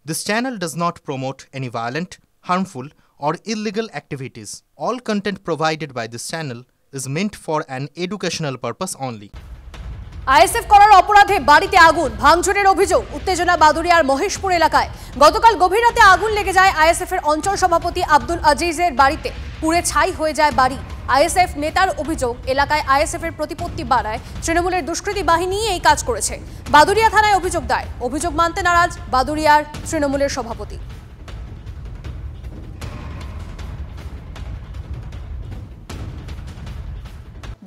This channel does not promote any violent, harmful, or illegal activities. All content provided by this channel is meant for an educational purpose only. ISF করার অপরাধে বাড়িতে আগুন, ভাঙচুরের অভিযোগ, উত্তেজনা বাদুড়িয়ার মহেশপুর এলাকায়। গতকাল গভীর রাতে আগুন লেগে যায় আইএসএফের অঞ্চল সভাপতি আব্দুল আজিজের বাড়িতে। পুড়ে ছাই হয়ে যায় বাড়ি। আইএসএফ নেতার অভিযোগ, এলাকায় আইএসএফের প্রতিপত্তি বাড়ায় তৃণমূলের দুষ্কৃতী বাহিনী এই কাজ করেছে। বাদুড়িয়া থানায় অভিযোগ দায়। অভিযোগ মানতে নারাজ বাদুড়িয়ার তৃণমূলের সভাপতি।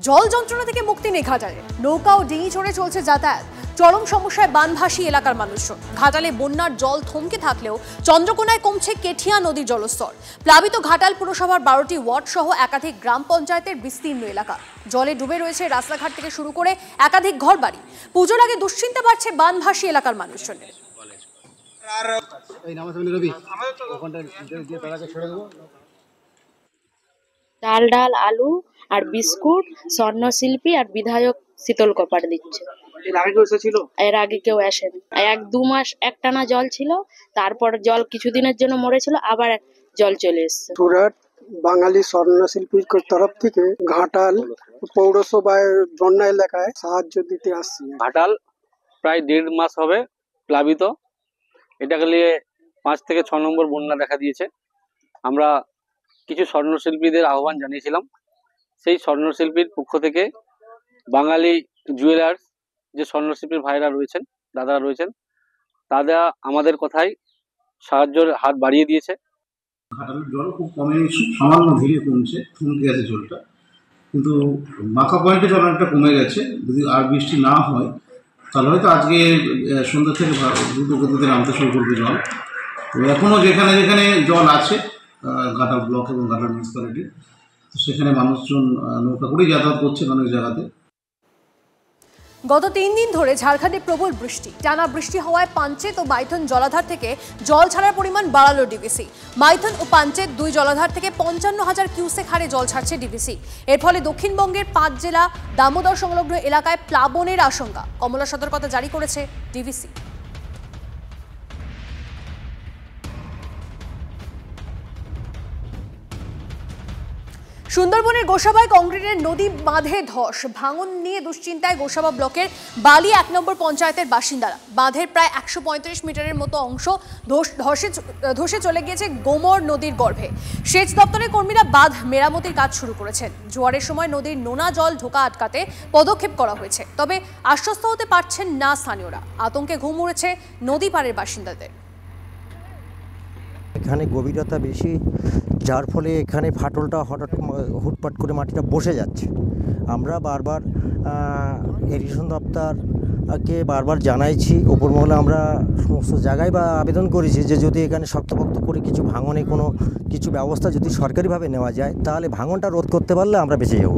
জল যন্ত্রণা থেকে মুক্তি নেই ঘাটালে। নৌকা ও ডিঙি চড়ে চলছে যাতায়াত। চরম সমস্যায় বানভাসী এলাকার মানুষজন। ঘাটালে বন্যার জল থমকে থাকলেও চন্দ্রকোনায় কমছে কেঠিয়া নদীর জলস্তর। প্লাবিত ঘাটাল পুরসভার 12টি ওয়ার্ড সহ একাধিক গ্রাম পঞ্চায়েতের বিস্তীর্ণ এলাকা। জলে ডুবে রয়েছে রাস্তাঘাট থেকে শুরু করে একাধিক ঘরবাড়ি। পুজোর আগে দুশ্চিন্তা বাড়ছে বানভাসী এলাকার মানুষজনের। ডাল ডাল আলু আর বিস্কুট, স্বর্ণশিল্পী আর বিধায়ক শীতল কপাট দিচ্ছে। এর আগে কেউ আসেনি। 1-2 মাস একটানা জল ছিল, তারপর জল কিছুদিনের জন্য মরেছিল, আবার জল চলে এসছে। সুরাট বাঙালি স্বর্ণশিল্পীর তরফ থেকে ঘাটাল পৌরসভায় বন্যা এলাকায় সাহায্য দিতে আসছি। ঘাটাল প্রায় 1.5 মাস হবে প্লাবিত। এটাকে নিয়ে 5 থেকে 6 নম্বর বন্যা দেখা দিয়েছে। আমরা কিছু স্বর্ণশিল্পীদের আহ্বান জানিয়েছিলাম। সেই স্বর্ণশিল্পীর পক্ষ থেকে বাঙালি জুয়েলার্স যে স্বর্ণশিল্পীর ভাইরা রয়েছেন, দাদারা রয়েছেন, তারা আমাদের কথায় সাহায্যের হাত বাড়িয়ে দিয়েছে। ঘাটালের জল খুব কমে, সামান্য ধীরে কমছে, থমকে গেছে জলটা, কিন্তু মাখা পয়েন্টে জল অনেকটা কমে গেছে। যদি আর বৃষ্টি না হয় তাহলে হয়তো আজকে সন্ধ্যা থেকে দ্রুত গতিতে নামতে শুরু করবে জল। তো এখনও যেখানে যেখানে জল আছে ঘাটাল ব্লক এবং ঘাটাল মিউনিসিপ্যালিটি, তো সেখানে মানুষজন নৌকা করেই যাতায়াত করছেন অনেক জায়গাতে। গত 3 দিন ধরে ঝাড়খণ্ডে প্রবল বৃষ্টি। টানা বৃষ্টি হওয়ায় পাঞ্চেত ও মাইথন জলাধার থেকে জল ছাড়ার পরিমাণ বাড়ালো ডিভিসি। মাইথন ও পাঞ্চেত 2 জলাধার থেকে 55,000 কিউসেক হারে জল ছাড়ছে ডিভিসি। এর ফলে দক্ষিণবঙ্গের 5 জেলা দামোদর সংলগ্ন এলাকায় প্লাবনের আশঙ্কা। কমলা সতর্কতা জারি করেছে ডিভিসি। সুন্দরবনের গোসাবায় কংক্রিটের নদী বাঁধে ধস। ভাঙন নিয়ে দুশ্চিন্তায় গোসাবা ব্লকের বালি 1 নম্বর পঞ্চায়েতের বাসিন্দারা। বাঁধের প্রায় 135 মিটারের মতো অংশ ধসে চলে গিয়েছে গোমর নদীর গর্ভে। সেচ দপ্তরের কর্মীরা বাঁধ মেরামতির কাজ শুরু করেছেন। জোয়ারের সময় নদীর নোনা জল ঢোকা আটকাতে পদক্ষেপ করা হয়েছে, তবে আশ্বস্ত হতে পারছেন না স্থানীয়রা। আতঙ্কে ঘুম উড়েছে নদী পাড়ের বাসিন্দাদের। এখানে গভীরতা বেশি, যার ফলে এখানে ফাটলটা হুটপাট করে মাটিটা বসে যাচ্ছে। আমরা বারবার ইরিগেশন দপ্তরকে বারবার জানাইছি, ওপর মহলে আমরা সমস্ত জায়গায় আবেদন করেছি যে যদি এখানে শক্তপোক্ত করে কিছু ভাঙনে কিছু ব্যবস্থা যদি সরকারিভাবে নেওয়া যায়, তাহলে ভাঙনটা রোধ করতে পারলে আমরা বেঁচে যাব।